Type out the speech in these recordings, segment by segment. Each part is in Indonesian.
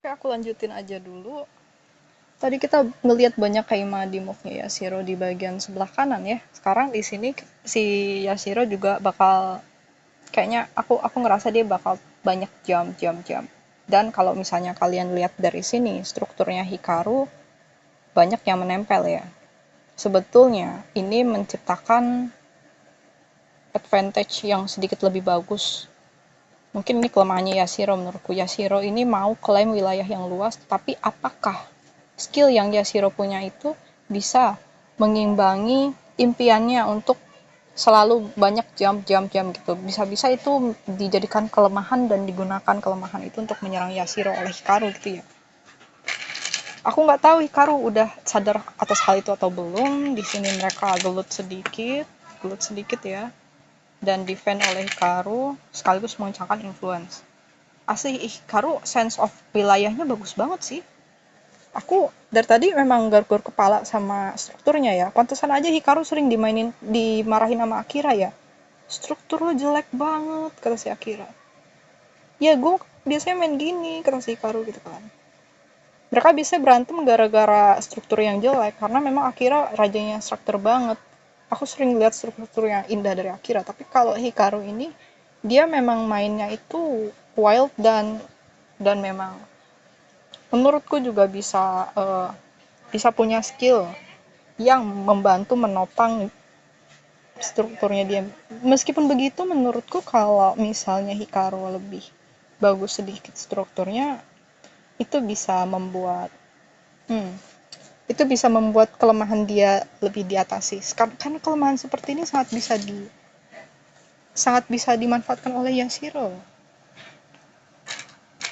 Oke, aku lanjutin aja dulu. Tadi kita ngelihat banyak Kaima di move-nya Yashiro di bagian sebelah kanan ya. Sekarang di sini si Yashiro juga bakal kayaknya aku ngerasa dia bakal banyak jam. Dan kalau misalnya kalian lihat dari sini, strukturnya Hikaru banyak yang menempel ya. Sebetulnya ini menciptakan advantage yang sedikit lebih bagus. Mungkin ini kelemahannya Yashiro menurutku. Yashiro ini mau klaim wilayah yang luas, tapi apakah skill yang Yashiro punya itu bisa mengimbangi impiannya untuk selalu banyak jam gitu. Bisa-bisa itu dijadikan kelemahan dan digunakan kelemahan itu untuk menyerang Yashiro oleh Hikaru gitu ya. Aku nggak tahu Hikaru udah sadar atas hal itu atau belum. Di sini mereka gelut sedikit ya, dan defend oleh Hikaru sekaligus mengencangkan influence. Asli Hikaru sense of wilayahnya bagus banget sih. Aku dari tadi memang garuk kepala sama strukturnya ya. Pantesan aja Hikaru sering dimarahin sama Akira ya. Struktur lo jelek banget, kata si Akira. Ya gue biasanya main gini, kata si Hikaru gitu kan. Mereka bisa berantem gara-gara struktur yang jelek, karena memang Akira rajanya struktur banget. Aku sering lihat struktur yang indah dari Akira, tapi kalau Hikaru ini, dia memang mainnya itu wild dan memang menurutku juga bisa punya skill yang membantu menopang strukturnya dia. Meskipun begitu, menurutku kalau misalnya Hikaru lebih bagus sedikit strukturnya, itu bisa membuat hmm, itu bisa membuat kelemahan dia lebih diatasi. Karena kelemahan seperti ini sangat bisa dimanfaatkan oleh Yashiro.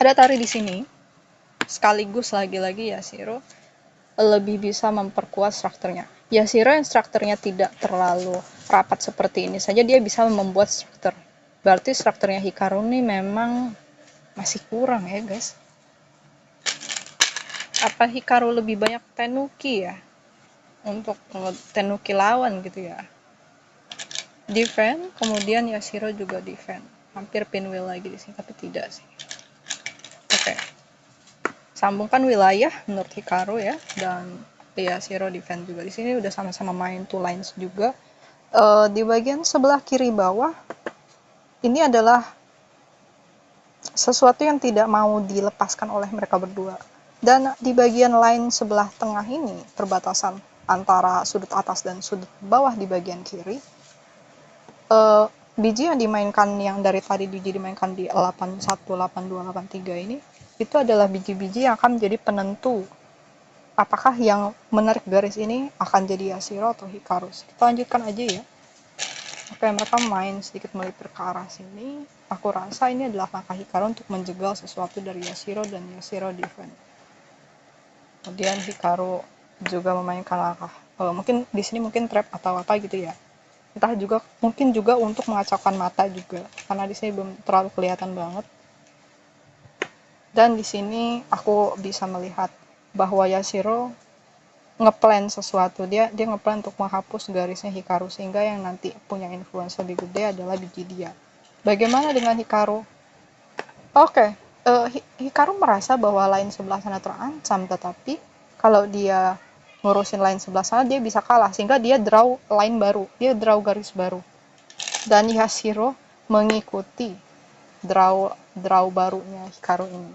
Ada Tari di sini, sekaligus lagi-lagi Yashiro lebih bisa memperkuat strukturnya. Yashiro yang strukturnya tidak terlalu rapat seperti ini saja dia bisa membuat struktur. Berarti strukturnya Hikaru ini memang masih kurang ya guys. Apa Hikaru lebih banyak tenuki ya? Untuk tenuki lawan gitu ya. Defend, kemudian Yashiro juga defend. Hampir pinwheel lagi di sini, tapi tidak sih. Oke. Sambungkan wilayah menurut Hikaru ya, dan Yashiro defend juga. Di sini udah sama-sama main two lines juga. Di bagian sebelah kiri bawah, ini adalah sesuatu yang tidak mau dilepaskan oleh mereka berdua. Dan di bagian line sebelah tengah ini, perbatasan antara sudut atas dan sudut bawah di bagian kiri, biji yang dimainkan yang dari tadi biji dimainkan di 81, 82, 83 ini, itu adalah biji-biji yang akan menjadi penentu apakah yang menarik garis ini akan jadi Yashiro atau Hikaru. Kita lanjutkan aja ya. Oke, mereka main sedikit melipir ke arah sini. Aku rasa ini adalah langkah Hikaru untuk menjegal sesuatu dari Yashiro dan Yashiro defend. Kemudian Hikaru juga memainkan langkah. Mungkin di sini mungkin trap atau apa gitu ya. Entah juga mungkin juga untuk mengacaukan mata juga karena di sini belum terlalu kelihatan banget. Dan di sini aku bisa melihat bahwa Yashiro ngeplan sesuatu, dia ngeplan untuk menghapus garisnya Hikaru sehingga yang nanti punya influence lebih gede adalah biji dia. Bagaimana dengan Hikaru? Oke, Hikaru merasa bahwa line sebelah sana terancam, tetapi kalau dia ngurusin line sebelah sana dia bisa kalah sehingga dia draw line baru, dia draw garis baru. Dan Yashiro mengikuti draw barunya Hikaru ini.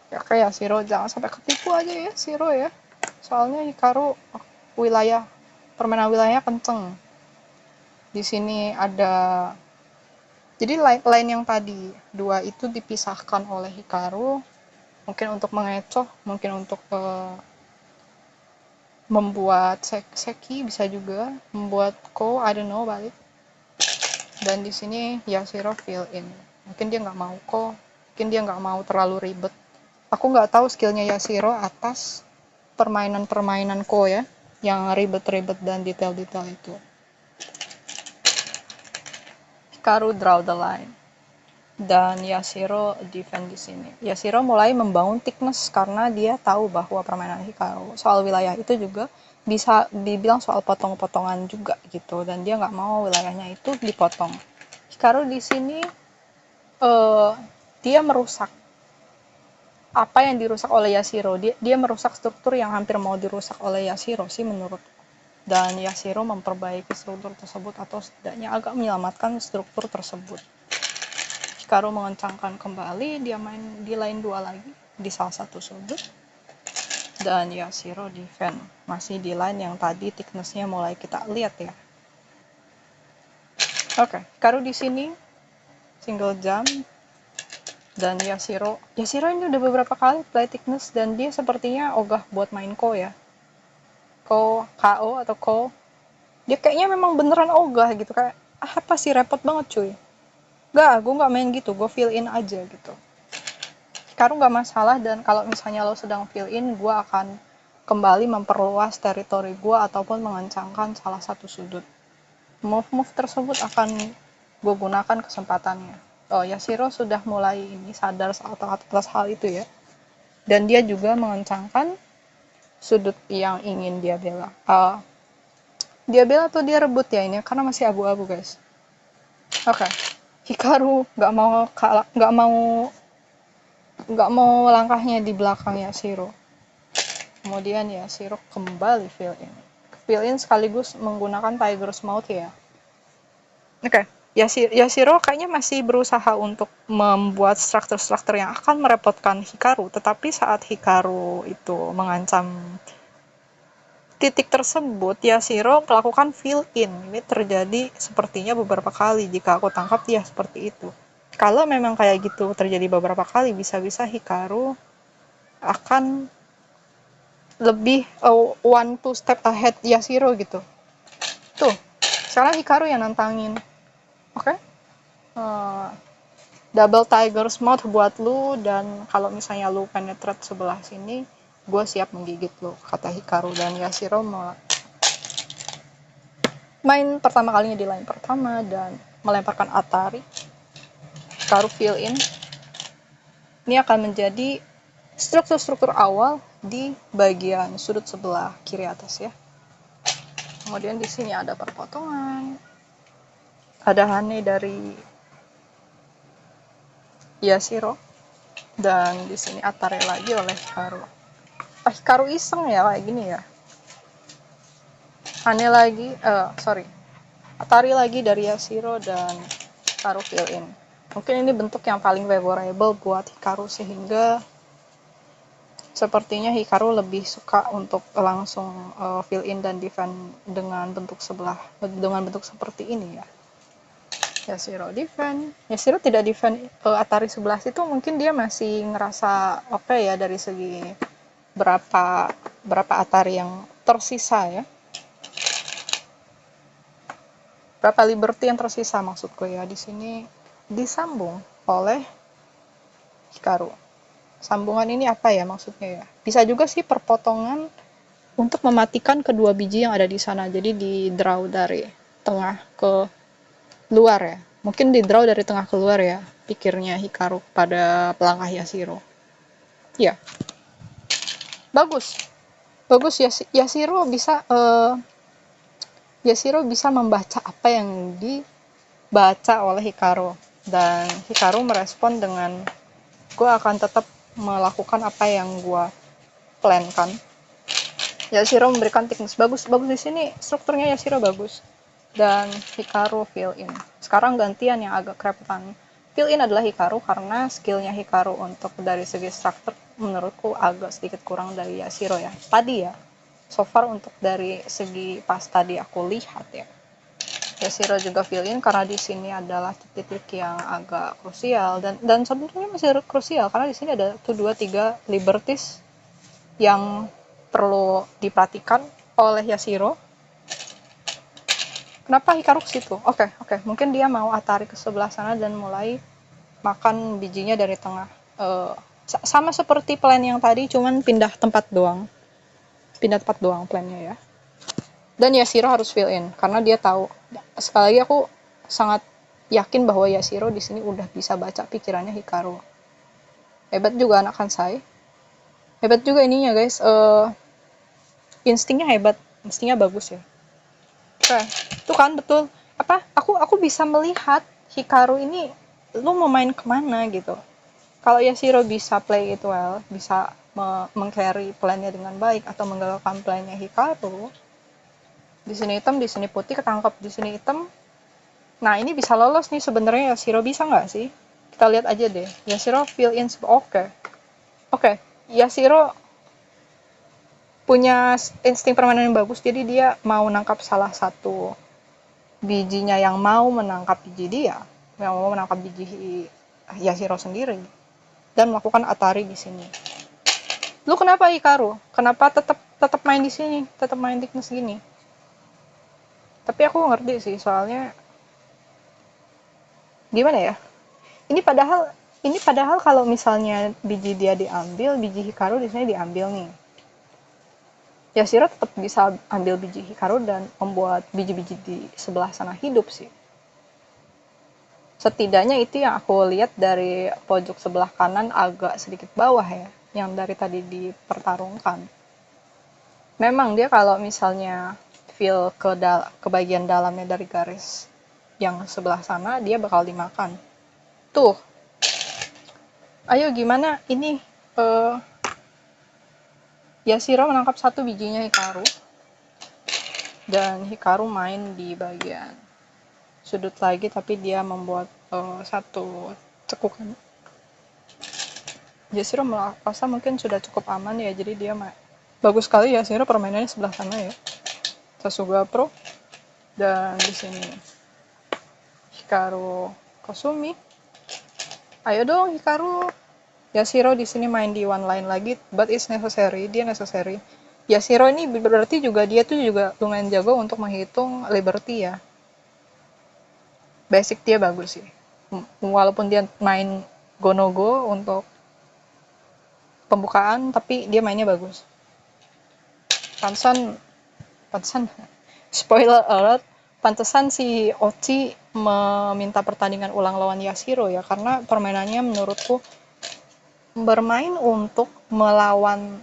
Ya kayak Yashiro jangan sampai ketipu aja ya Shiro ya. Soalnya Hikaru permainan wilayahnya kenceng. Di sini ada jadi line yang tadi dua itu dipisahkan oleh Hikaru mungkin untuk mengecoh, mungkin untuk membuat seki bisa juga membuat I don't know balik. Dan di sini Yashiro fill in. Mungkin dia nggak mau mungkin dia nggak mau terlalu ribet. Aku nggak tahu skillnya Yashiro atas permainan ya, yang ribet-ribet dan detail-detail itu. Hikaru draw the line dan Yashiro defend di sini. Yashiro mulai membangun thickness karena dia tahu bahwa permainan Hikaru soal wilayah itu juga bisa dibilang soal potong-potongan juga gitu, dan dia nggak mau wilayahnya itu dipotong. Hikaru di sini dia merusak apa yang dirusak oleh Yashiro. Dia merusak struktur yang hampir mau dirusak oleh Yashiro sih menurut. Dan Yashiro memperbaiki struktur tersebut atau setidaknya agak menyelamatkan struktur tersebut. Hikaru mengencangkan kembali, dia main di line 2 lagi di salah satu sudut. Dan Yashiro defend masih di line yang tadi thickness-nya mulai kita lihat ya. Oke, Hikaru di sini single jump. Dan Yashiro ini udah beberapa kali play thickness dan dia sepertinya ogah buat main Ko ya. Ko, KO atau Ko. Dia kayaknya memang beneran ogah gitu, kayak apa sih, repot banget cuy. Gue gak main gitu, gue fill in aja gitu. Hikaru gak masalah, dan kalau misalnya lo sedang fill in, gue akan kembali memperluas teritori gue ataupun mengencangkan salah satu sudut. Move tersebut akan gue gunakan kesempatannya. Oh, Yashiro sudah mulai ini sadar atas hal itu ya. Dan dia juga mengencangkan sudut yang ingin dia bela. Dia bela atau dia rebut ya ini, karena masih abu-abu guys. Oke. Hikaru nggak mau langkahnya di belakang Yashiro. Kemudian Yashiro kembali fill in. Fill in sekaligus menggunakan Tiger's Mouth ya. Oke. Yashiro kayaknya masih berusaha untuk membuat struktur-struktur yang akan merepotkan Hikaru, tetapi saat Hikaru itu mengancam titik tersebut, Yashiro melakukan fill in. Ini terjadi sepertinya beberapa kali jika aku tangkap dia seperti itu. Kalau memang kayak gitu terjadi beberapa kali, bisa-bisa Hikaru akan lebih one two step ahead Yashiro gitu. Tuh, sekarang Hikaru yang nantangin. Oke? Double Tiger's Mouth buat lu, dan kalau misalnya lu penetrate sebelah sini, gue siap menggigit lu, kata Hikaru. Dan Yashiro main pertama kalinya di line pertama dan melemparkan Atari. Hikaru fill in. Ini akan menjadi struktur-struktur awal di bagian sudut sebelah kiri atas ya. Kemudian di sini ada perpotongan. Ada Hane dari Yashiro. Dan di sini Atari lagi oleh Hikaru. Hikaru iseng ya kayak gini ya. Hane lagi, Atari lagi dari Yashiro dan Hikaru fill in. Mungkin ini bentuk yang paling favorable buat Hikaru, sehingga sepertinya Hikaru lebih suka untuk langsung fill in dan defend dengan bentuk seperti ini ya. Yashiro defend. Yashiro tidak defend Atari sebelah situ, mungkin dia masih ngerasa oke ya dari segi berapa Atari yang tersisa ya. Berapa liberty yang tersisa maksudku ya. Di sini disambung oleh Hikaru. Sambungan ini apa ya maksudnya ya? Bisa juga sih perpotongan untuk mematikan kedua biji yang ada di sana. Jadi di draw dari tengah ke luar ya. Mungkin di draw dari tengah ke luar ya, pikirnya Hikaru pada pelangkah Yashiro. Ya. Bagus ya, Yashiro bisa membaca apa yang dibaca oleh Hikaru, dan Hikaru merespon dengan gue akan tetap melakukan apa yang gue plankan. Yashiro memberikan thickness bagus di sini, strukturnya Yashiro bagus, dan Hikaru fill in. Sekarang gantian yang agak kerepotan. Fill in adalah Hikaru karena skillnya Hikaru untuk dari segi struktur menurutku agak sedikit kurang dari Yashiro ya. Tadi ya, so far untuk dari segi pas tadi aku lihat ya. Yashiro juga fill in karena di sini adalah titik yang agak krusial, dan sebetulnya masih krusial karena di sini ada 2, 3 liberties yang perlu diperhatikan oleh Yashiro. Kenapa Hikaru ke situ? Oke, mungkin dia mau Atari ke sebelah sana dan mulai makan bijinya dari tengah. Sama seperti plan yang tadi, cuman pindah tempat doang plannya ya. Dan Yashiro harus fill in karena dia tahu. Sekali lagi aku sangat yakin bahwa Yashiro di sini udah bisa baca pikirannya Hikaru. Hebat juga anak Kansai. Hebat juga ininya guys. Instingnya hebat, instingnya bagus ya. Oke, itu kan betul. Aku bisa melihat Hikaru ini lu mau main kemana gitu. Kalau Yashiro bisa play it well, bisa meng-carry plan-nya dengan baik atau menggagalkan plan-nya Hikaru, di sini hitam, di sini putih ketangkap, di sini hitam. Nah, ini bisa lolos nih sebenarnya. Yashiro bisa nggak sih? Kita lihat aja deh. Yashiro fill in. Oke. Yashiro punya insting permainan yang bagus, jadi dia mau nangkap salah satu bijinya yang mau menangkap biji dia, yang mau menangkap biji Yashiro sendiri, dan melakukan Atari di sini. Lu kenapa Hikaru? Kenapa tetap main di sini? Tetap main Thickness gini? Tapi aku ngerti sih, soalnya gimana ya? Ini padahal kalau misalnya biji dia diambil, biji Hikaru di sini diambil nih. Yashiro tetap bisa ambil biji Hikaru dan membuat biji-biji di sebelah sana hidup sih. Setidaknya itu yang aku lihat dari pojok sebelah kanan agak sedikit bawah ya, yang dari tadi dipertarungkan. Memang dia kalau misalnya feel ke bagian dalamnya dari garis yang sebelah sana, dia bakal dimakan. Tuh, ayo gimana ini Yashiro menangkap satu bijinya Hikaru, dan Hikaru main di bagian sudut lagi, tapi dia membuat satu cekukan. Yashiro merasa mungkin sudah cukup aman ya, jadi dia bagus sekali ya Yashiro permainannya sebelah sana ya. Sasuga Pro, dan di sini Hikaru Kosumi. Ayo dong Hikaru. Yashiro di sini main di one line lagi, but it's necessary, dia necessary. Yashiro ini berarti juga dia tuh juga lumayan jago untuk menghitung liberty ya. Basic dia bagus sih. Walaupun dia main go-no-go untuk pembukaan, tapi dia mainnya bagus. Pantesan spoiler alert, pantesan si Ochi meminta pertandingan ulang lawan Yashiro ya, karena permainannya menurutku bermain melawan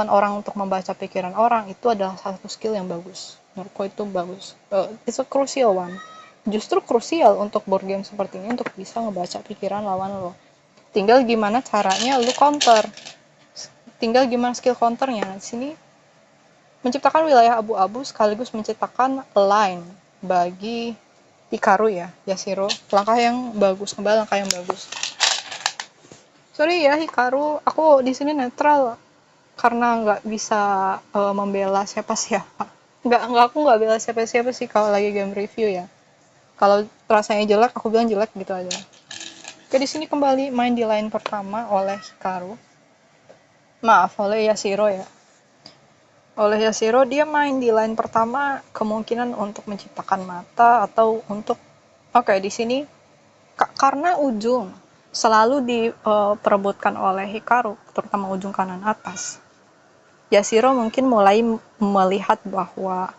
orang untuk membaca pikiran orang itu adalah satu skill yang bagus. Menurutku itu bagus. It's a crucial one. Justru krusial untuk board game seperti ini untuk bisa ngebaca pikiran lawan lo. Tinggal gimana caranya lo counter. Tinggal gimana skill counternya. Di sini menciptakan wilayah abu-abu sekaligus menciptakan line bagi Hikaru ya, Yashiro. Langkah yang bagus, kembali langkah yang bagus. Sorry ya Hikaru, aku di sini netral karena nggak bisa membela siapa-siapa. Aku nggak bela siapa-siapa sih kalau lagi game review ya. Kalau rasanya jelek, aku bilang jelek gitu aja. Oke, di sini kembali main di line pertama oleh Hikaru. Maaf, oleh Yashiro ya. Oleh Yashiro, dia main di line pertama kemungkinan untuk menciptakan mata atau untuk di sini karena ujung selalu diperebutkan oleh Hikaru, terutama ujung kanan atas. Yashiro mungkin mulai melihat bahwa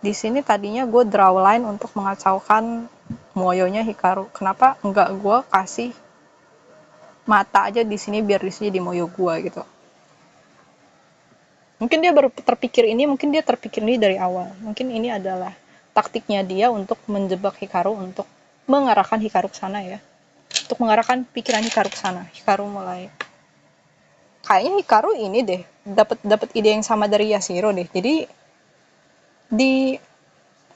di sini tadinya gue draw line untuk mengacaukan moyonya Hikaru. Kenapa enggak gue kasih mata aja di sini biar di sini di moyo gue gitu. Mungkin dia baru terpikir ini dari awal. Mungkin ini adalah taktiknya dia untuk menjebak Hikaru, untuk mengarahkan Hikaru ke sana ya. Untuk mengarahkan pikiran Hikaru ke sana. Hikaru mulai kayaknya Hikaru ini deh dapat ide yang sama dari Yashiro deh. Jadi di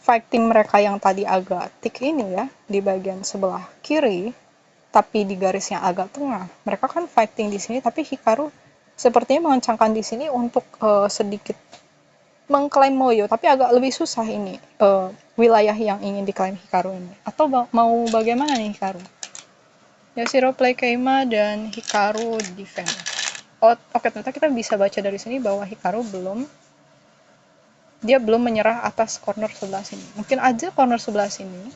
fighting mereka yang tadi agak thick ini ya, di bagian sebelah kiri tapi di garisnya agak tengah, mereka kan fighting di sini, tapi Hikaru sepertinya mengencangkan di sini untuk sedikit mengklaim Moyo, tapi agak lebih susah ini wilayah yang ingin diklaim Hikaru ini. Atau mau bagaimana nih Hikaru? Yashiro play Keima dan Hikaru defend. Oke, ternyata kita bisa baca dari sini bahwa Hikaru belum menyerah atas corner sebelah sini. Mungkin aja corner sebelah sini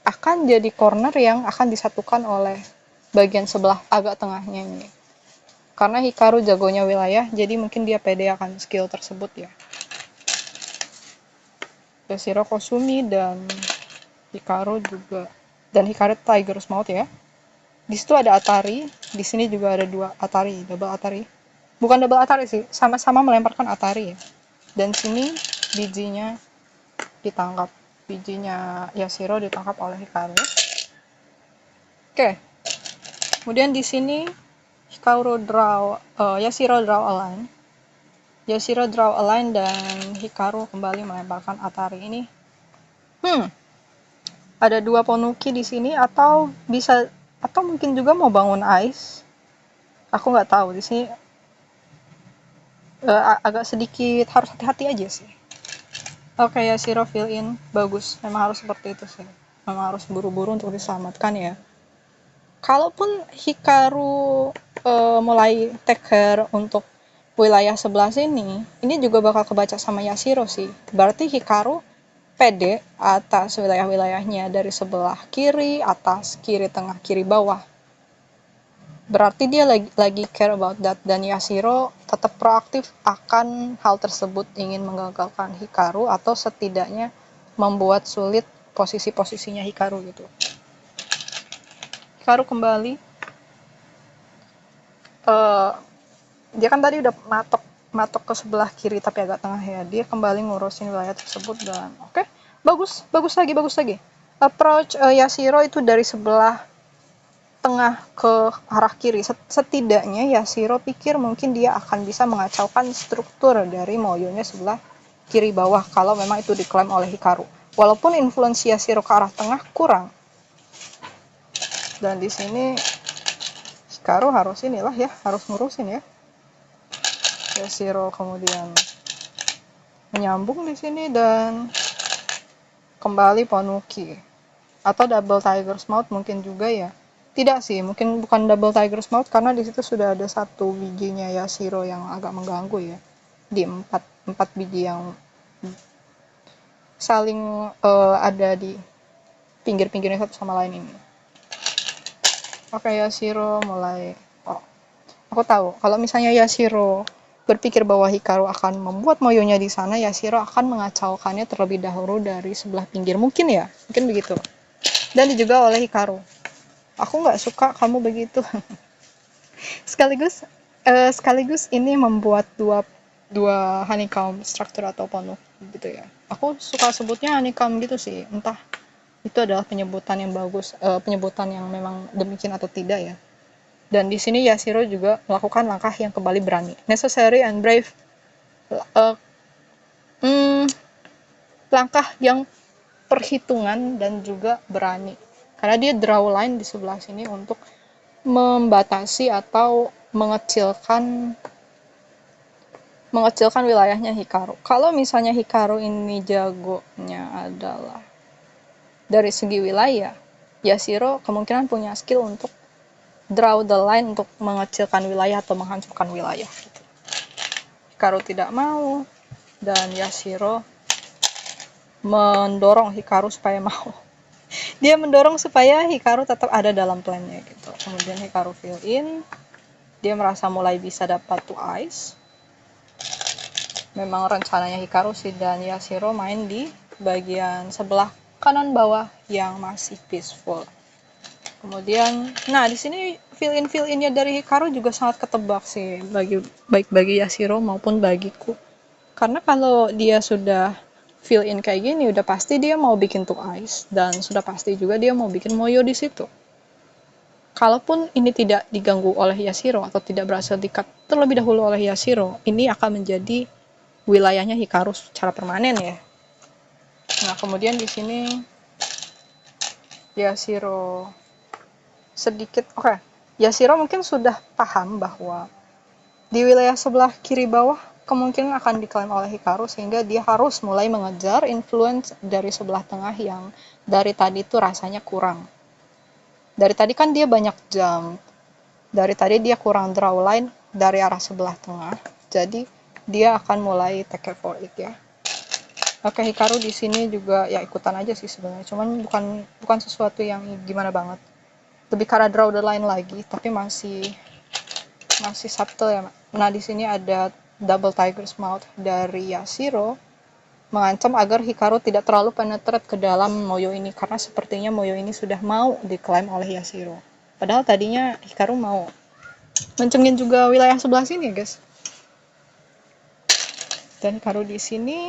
akan jadi corner yang akan disatukan oleh bagian sebelah agak tengahnya ini. Karena Hikaru jagonya wilayah, jadi mungkin dia pede akan skill tersebut ya. Yashiro Kosumi dan Hikaru juga. Dan Hikaru Tiger's Mouth ya. Di situ ada Atari, di sini juga ada dua Atari, double Atari. Bukan double Atari sih, sama-sama melemparkan Atari ya. Dan sini bijinya ditangkap. Bijinya Yashiro ditangkap oleh Hikaru. Oke. Kemudian di sini Yashiro draw a line. Yashiro draw a line dan Hikaru kembali melemparkan Atari ini. Ada 2 Ponuki di sini atau mungkin juga mau bangun ice. Aku nggak tahu di sini. Agak sedikit harus hati-hati aja sih. Oke, Yashiro fill in bagus. Memang harus seperti itu sih. Memang harus buru-buru untuk diselamatkan ya. Kalaupun Hikaru mulai take care untuk wilayah sebelah sini, ini juga bakal kebaca sama Yashiro sih. Berarti Hikaru pede atas wilayah-wilayahnya dari sebelah kiri, atas, kiri tengah, kiri bawah. Berarti dia lagi care about that, dan Yashiro tetap proaktif akan hal tersebut, ingin menggagalkan Hikaru atau setidaknya membuat sulit posisi-posisinya Hikaru gitu. Hikaru kembali. Dia kan tadi udah matok ke sebelah kiri tapi agak tengah ya. Dia kembali ngurusin wilayah tersebut dan oke. Bagus lagi. Approach Yashiro itu dari sebelah tengah ke arah kiri. Setidaknya Yashiro pikir mungkin dia akan bisa mengacaukan struktur dari Moyonya sebelah kiri bawah kalau memang itu diklaim oleh Hikaru. Walaupun influence Yashiro ke arah tengah kurang. Dan di sini Hikaru harus ngurusin ya. Yashiro kemudian menyambung di sini dan kembali Ponuki atau double tiger's mouth mungkin juga ya. Tidak sih, mungkin bukan double tiger's mouth karena di situ sudah ada 1 bijinya Yashiro yang agak mengganggu ya. Di 4 biji yang saling ada di pinggir-pinggirnya satu sama lain ini. Oke, Yashiro mulai. Aku tahu kalau misalnya Yashiro berpikir bahwa Hikaru akan membuat Moyonya di sana, Yashiro akan mengacaukannya terlebih dahulu dari sebelah pinggir. Mungkin begitu. Dan juga oleh Hikaru. Aku nggak suka kamu begitu. sekaligus ini membuat dua honeycomb struktur atau ponuk gitu ya. Aku suka sebutnya honeycomb gitu sih. Entah itu adalah penyebutan yang bagus, penyebutan yang memang demikian atau tidak ya. Dan di sini Yashiro juga melakukan langkah yang kembali berani. Necessary and brave. Langkah yang perhitungan dan juga berani. Karena dia draw line di sebelah sini untuk membatasi atau mengecilkan wilayahnya Hikaru. Kalau misalnya Hikaru ini jagonya adalah dari segi wilayah, Yashiro kemungkinan punya skill untuk draw the line untuk mengecilkan wilayah atau menghancurkan wilayah gitu. Hikaru tidak mau dan Yashiro mendorong Hikaru supaya mau. Dia mendorong supaya Hikaru tetap ada dalam plannya gitu. Kemudian Hikaru fill in. Dia merasa mulai bisa dapat 2 ice. Memang rencananya Hikaru sih dan Yashiro main di bagian sebelah kanan bawah yang masih peaceful. Kemudian, di sini fill innya dari Hikaru juga sangat ketebak sih baik bagi Yashiro maupun bagiku. Karena kalau dia sudah fill in kayak gini, udah pasti dia mau bikin 2 ice dan sudah pasti juga dia mau bikin Moyo di situ. Kalaupun ini tidak diganggu oleh Yashiro atau tidak berhasil di-cut terlebih dahulu oleh Yashiro, ini akan menjadi wilayahnya Hikaru secara permanen ya. Nah, kemudian di sini Yashiro Yashiro mungkin sudah paham bahwa di wilayah sebelah kiri bawah kemungkinan akan diklaim oleh Hikaru sehingga dia harus mulai mengejar influence dari sebelah tengah yang dari tadi tuh rasanya kurang. Dari tadi kan dia banyak jump. Dari tadi dia kurang draw line dari arah sebelah tengah. Jadi dia akan mulai take care for it ya. Oke, Hikaru di sini juga ya ikutan aja sih sebenarnya. Cuman bukan sesuatu yang gimana banget. Lebih karena draw the line lagi, tapi masih subtle ya. Nah, di sini ada double tiger's mouth dari Yashiro mengancam agar Hikaru tidak terlalu penetrate ke dalam Moyo ini karena sepertinya Moyo ini sudah mau diklaim oleh Yashiro. Padahal tadinya Hikaru mau mencengin juga wilayah sebelah sini ya guys. Dan Hikaru di sini